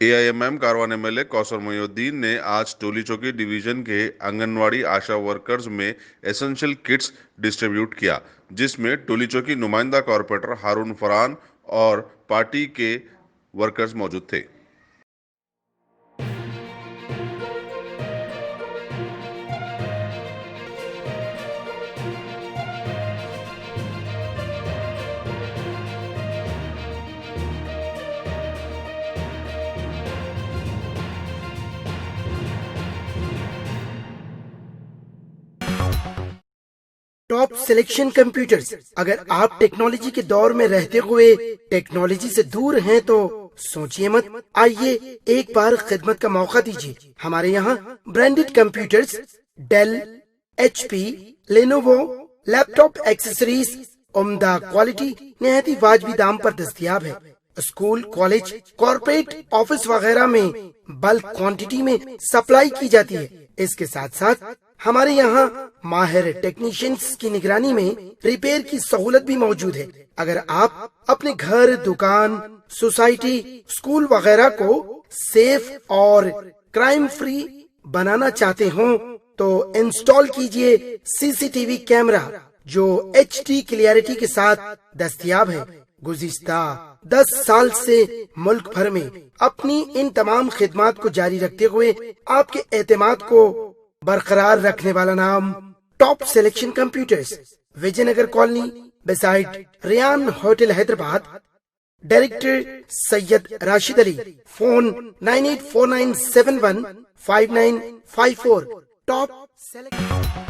AIMM کاروان MLA کوثر محی الدین نے آج Toli Chowki division کے آنگنواڑی آشا ورکرز میں ایسنشل کٹس ڈسٹریبیوٹ کیا، جس میں ٹولی چوکی نمائندہ کارپوریٹر ہارون فرحان اور پارٹی کے ورکرز موجود تھے۔ Top selection computers. اگر آپ ٹیکنالوجی کے دور میں رہتے ہوئے ٹیکنالوجی سے دور ہیں تو سوچئے مت، آئیے ایک بار خدمت کا موقع دیجیے۔ ہمارے یہاں branded computers, Dell, HP، Lenovo, laptop accessories عمدہ کوالٹی نہایت ہی واجبی دام پر دستیاب ہے۔ اسکول، کالج، کارپوریٹ آفس وغیرہ میں بلک کوانٹٹی میں سپلائی کی جاتی ہے۔ اس کے ساتھ ساتھ ہمارے یہاں ماہر ٹیکنیشینز کی نگرانی میں ریپیئر کی سہولت بھی موجود ہے۔ اگر آپ اپنے گھر، دکان، سوسائٹی، اسکول وغیرہ کو سیف اور کرائم فری بنانا چاہتے ہوں تو انسٹال کیجئے CCTV کیمرہ جو HD کلیئرٹی کے ساتھ دستیاب ہے۔ گزشتہ 10 سال سے ملک بھر میں اپنی ان تمام خدمات کو جاری رکھتے ہوئے آپ کے اعتماد کو برقرار رکھنے والا نام top selection computers, Vijay Nagar colony beside Ryan hotel Hyderabad. Director Syed Rashid Ali, phone 9849715954۔ Top selection